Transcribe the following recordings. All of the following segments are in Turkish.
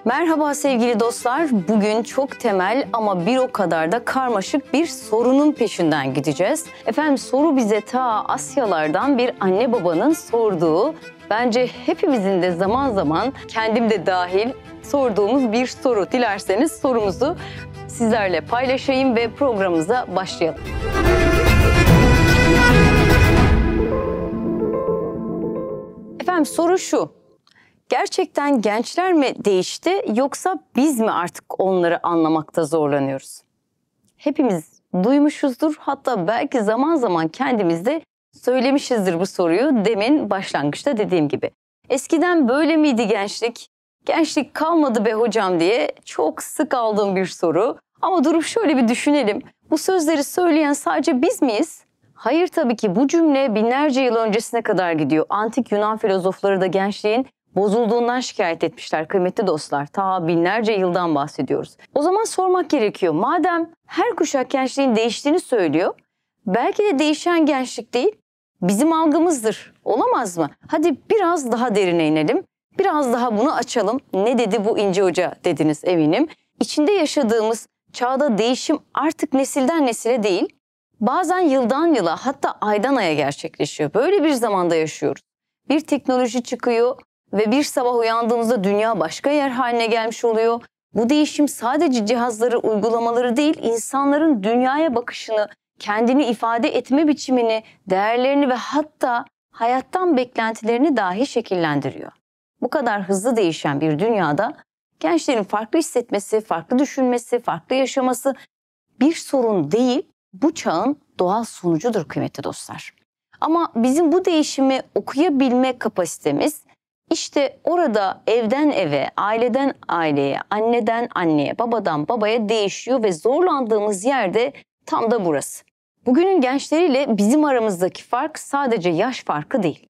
Merhaba sevgili dostlar. Bugün çok temel ama bir o kadar da karmaşık bir sorunun peşinden gideceğiz. Efendim soru bize ta Asyalardan bir anne babanın sorduğu, bence hepimizin de zaman zaman kendim de dahil sorduğumuz bir soru. Dilerseniz sorumuzu sizlerle paylaşayım ve programımıza başlayalım. Efendim soru şu. Gerçekten gençler mi değişti yoksa biz mi artık onları anlamakta zorlanıyoruz? Hepimiz duymuşuzdur, hatta belki zaman zaman kendimiz de söylemişizdir bu soruyu, demin başlangıçta dediğim gibi. Eskiden böyle miydi gençlik? Gençlik kalmadı be hocam diye çok sık aldığım bir soru. Ama durup şöyle bir düşünelim. Bu sözleri söyleyen sadece biz miyiz? Hayır, tabii ki bu cümle binlerce yıl öncesine kadar gidiyor. Antik Yunan filozofları da gençliğin bozulduğundan şikayet etmişler kıymetli dostlar. Ta binlerce yıldan bahsediyoruz. O zaman sormak gerekiyor. Madem her kuşak gençliğin değiştiğini söylüyor, belki de değişen gençlik değil, bizim algımızdır. Olamaz mı? Hadi biraz daha derine inelim. Biraz daha bunu açalım. Ne dedi bu İnce Hoca dediniz eminim. İçinde yaşadığımız çağda değişim artık nesilden nesile değil, bazen yıldan yıla, hatta aydan aya gerçekleşiyor. Böyle bir zamanda yaşıyoruz. Bir teknoloji çıkıyor ve bir sabah uyandığımızda dünya başka yer haline gelmiş oluyor. Bu değişim sadece cihazları, uygulamaları değil, insanların dünyaya bakışını, kendini ifade etme biçimini, değerlerini ve hatta hayattan beklentilerini dahi şekillendiriyor. Bu kadar hızlı değişen bir dünyada gençlerin farklı hissetmesi, farklı düşünmesi, farklı yaşaması bir sorun değil, bu çağın doğal sonucudur kıymetli dostlar. Ama bizim bu değişimi okuyabilme kapasitemiz işte orada evden eve, aileden aileye, anneden anneye, babadan babaya değişiyor ve zorlandığımız yerde tam da burası. Bugünün gençleriyle bizim aramızdaki fark sadece yaş farkı değil.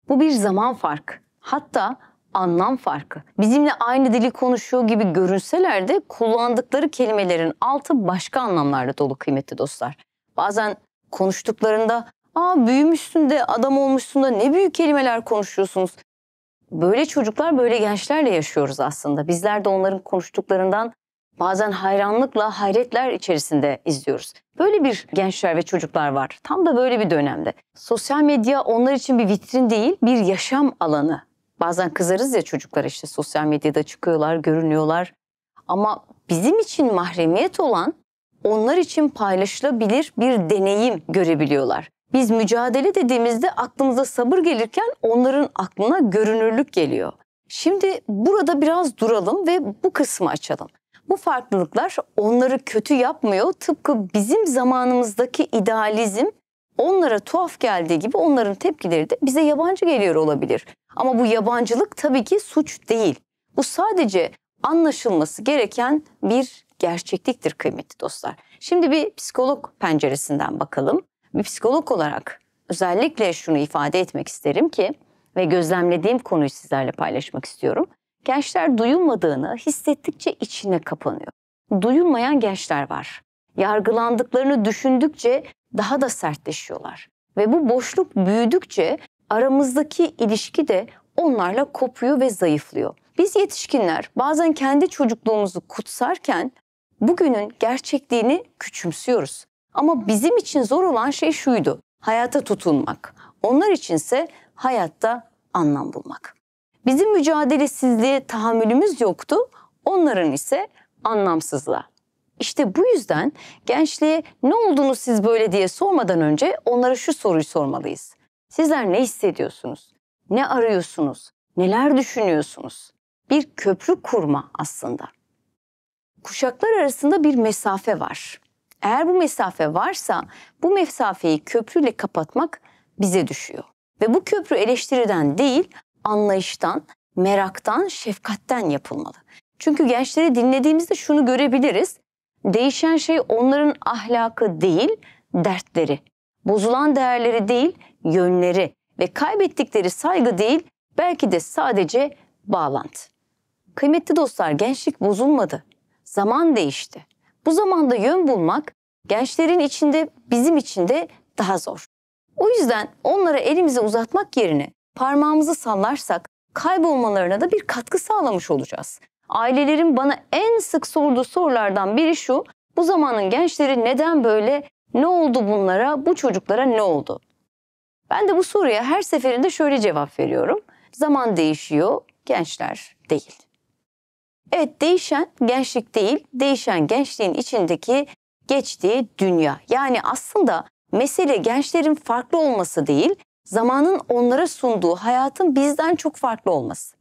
Bu bir zaman farkı, hatta anlam farkı. Bizimle aynı dili konuşuyor gibi görünseler de kullandıkları kelimelerin altı başka anlamlarla dolu kıymetli dostlar. Bazen konuştuklarında büyümüşsün de adam olmuşsun da ne büyük kelimeler konuşuyorsunuz. Böyle çocuklar, böyle gençlerle yaşıyoruz aslında. Bizler de onların konuştuklarından bazen hayranlıkla, hayretler içerisinde izliyoruz. Böyle bir gençler ve çocuklar var. Tam da böyle bir dönemde. Sosyal medya onlar için bir vitrin değil, bir yaşam alanı. Bazen kızarız ya çocuklar, işte sosyal medyada çıkıyorlar, görünüyorlar. Ama bizim için mahremiyet olan, onlar için paylaşılabilir bir deneyim görebiliyorlar. Biz mücadele dediğimizde aklımıza sabır gelirken onların aklına görünürlük geliyor. Şimdi burada biraz duralım ve bu kısmı açalım. Bu farklılıklar onları kötü yapmıyor. Tıpkı bizim zamanımızdaki idealizm onlara tuhaf geldiği gibi onların tepkileri de bize yabancı geliyor olabilir. Ama bu yabancılık tabii ki suç değil. Bu sadece anlaşılması gereken bir gerçekliktir kıymetli dostlar. Şimdi bir psikolog penceresinden bakalım. Bir psikolog olarak özellikle şunu ifade etmek isterim ki ve gözlemlediğim konuyu sizlerle paylaşmak istiyorum. Gençler duyulmadığını hissettikçe içine kapanıyor. Duyulmayan gençler var. Yargılandıklarını düşündükçe daha da sertleşiyorlar. Ve bu boşluk büyüdükçe aramızdaki ilişki de onlarla kopuyor ve zayıflıyor. Biz yetişkinler bazen kendi çocukluğumuzu kutsarken bugünün gerçekliğini küçümsüyoruz. Ama bizim için zor olan şey şuydu: hayata tutunmak. Onlar içinse hayatta anlam bulmak. Bizim mücadelesizliğe tahammülümüz yoktu, onların ise anlamsızlığa. İşte bu yüzden gençliğe ne oldunuz siz böyle diye sormadan önce onlara şu soruyu sormalıyız. Sizler ne hissediyorsunuz? Ne arıyorsunuz? Neler düşünüyorsunuz? Bir köprü kurma aslında. Kuşaklar arasında bir mesafe var. Eğer bu mesafe varsa bu mesafeyi köprüyle kapatmak bize düşüyor. Ve bu köprü eleştiriden değil, anlayıştan, meraktan, şefkatten yapılmalı. Çünkü gençleri dinlediğimizde şunu görebiliriz. Değişen şey onların ahlakı değil, dertleri. Bozulan değerleri değil, yönleri ve kaybettikleri saygı değil, belki de sadece bağlantı. Kıymetli dostlar, gençlik bozulmadı. Zaman değişti. Bu zamanda yön bulmak gençlerin içinde, bizim için de daha zor. O yüzden onlara elimizi uzatmak yerine parmağımızı sallarsak kaybolmalarına da bir katkı sağlamış olacağız. Ailelerin bana en sık sorduğu sorulardan biri şu: bu zamanın gençleri neden böyle? Ne oldu bunlara? Bu çocuklara ne oldu? Ben de bu soruya her seferinde şöyle cevap veriyorum: zaman değişiyor, gençler değil. Evet, değişen gençlik değil, değişen gençliğin içindeki geçtiği dünya. Yani aslında mesele gençlerin farklı olması değil, zamanın onlara sunduğu hayatın bizden çok farklı olması.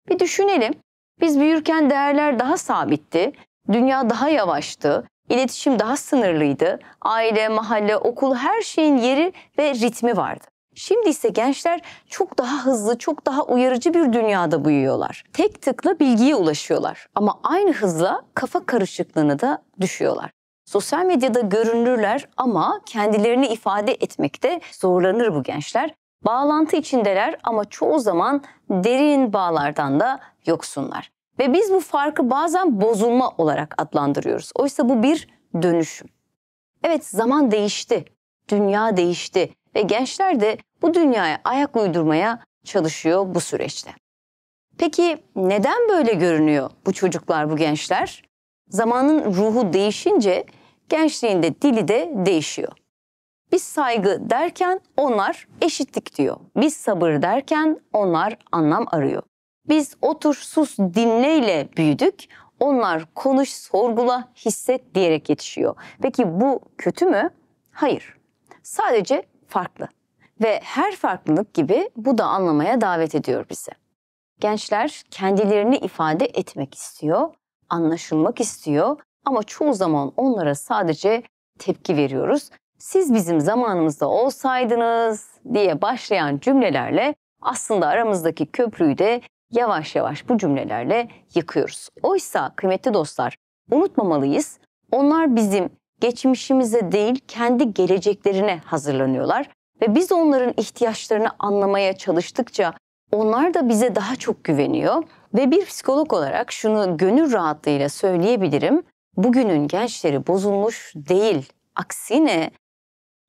Bir düşünelim, biz büyürken değerler daha sabitti, dünya daha yavaştı, iletişim daha sınırlıydı, aile, mahalle, okul, her şeyin yeri ve ritmi vardı. Şimdi ise gençler çok daha hızlı, çok daha uyarıcı bir dünyada büyüyorlar. Tek tıkla bilgiye ulaşıyorlar ama aynı hızla kafa karışıklığına da düşüyorlar. Sosyal medyada görünürler ama kendilerini ifade etmekte zorlanır bu gençler. Bağlantı içindeler ama çoğu zaman derin bağlardan da yoksunlar. Ve biz bu farkı bazen bozulma olarak adlandırıyoruz. Oysa bu bir dönüşüm. Evet, zaman değişti, dünya değişti ve gençler de bu dünyaya ayak uydurmaya çalışıyor bu süreçte. Peki neden böyle görünüyor bu çocuklar, bu gençler? Zamanın ruhu değişince gençliğin de dili de değişiyor. Biz saygı derken onlar eşitlik diyor. Biz sabır derken onlar anlam arıyor. Biz otur, sus, dinleyle büyüdük. Onlar konuş, sorgula, hisset diyerek yetişiyor. Peki bu kötü mü? Hayır. Sadece farklı. Ve her farklılık gibi bu da anlamaya davet ediyor bizi. Gençler kendilerini ifade etmek istiyor, anlaşılmak istiyor ama çoğu zaman onlara sadece tepki veriyoruz. Siz bizim zamanımızda olsaydınız diye başlayan cümlelerle aslında aramızdaki köprüyü de yavaş yavaş bu cümlelerle yıkıyoruz. Oysa kıymetli dostlar, unutmamalıyız. Onlar bizim geçmişimize değil, kendi geleceklerine hazırlanıyorlar ve biz onların ihtiyaçlarını anlamaya çalıştıkça onlar da bize daha çok güveniyor ve bir psikolog olarak şunu gönül rahatlığıyla söyleyebilirim: bugünün gençleri bozulmuş değil, aksine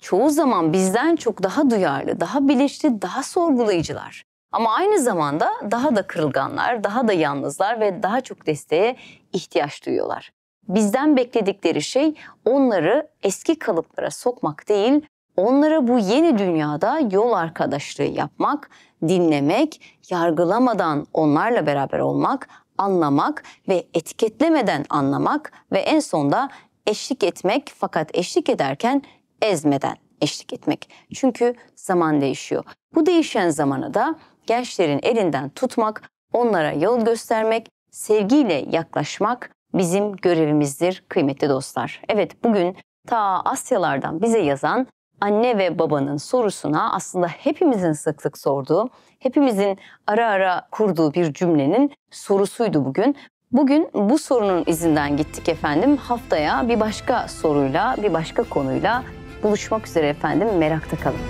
çoğu zaman bizden çok daha duyarlı, daha bilinçli, daha sorgulayıcılar. Ama aynı zamanda daha da kırılganlar, daha da yalnızlar ve daha çok desteğe ihtiyaç duyuyorlar. Bizden bekledikleri şey onları eski kalıplara sokmak değil, onlara bu yeni dünyada yol arkadaşlığı yapmak, dinlemek, yargılamadan onlarla beraber olmak, anlamak ve etiketlemeden anlamak ve en sonda eşlik etmek, fakat eşlik ederken ezmeden eşlik etmek. Çünkü zaman değişiyor. Bu değişen zamanı da gençlerin elinden tutmak, onlara yol göstermek, sevgiyle yaklaşmak bizim görevimizdir kıymetli dostlar. Evet, bugün ta Asyalardan bize yazan anne ve babanın sorusuna aslında hepimizin sık sık sorduğu, hepimizin ara ara kurduğu bir cümlenin sorusuydu bugün. Bugün bu sorunun izinden gittik efendim. Haftaya bir başka soruyla, bir başka konuyla buluşmak üzere efendim. Merakta kalın.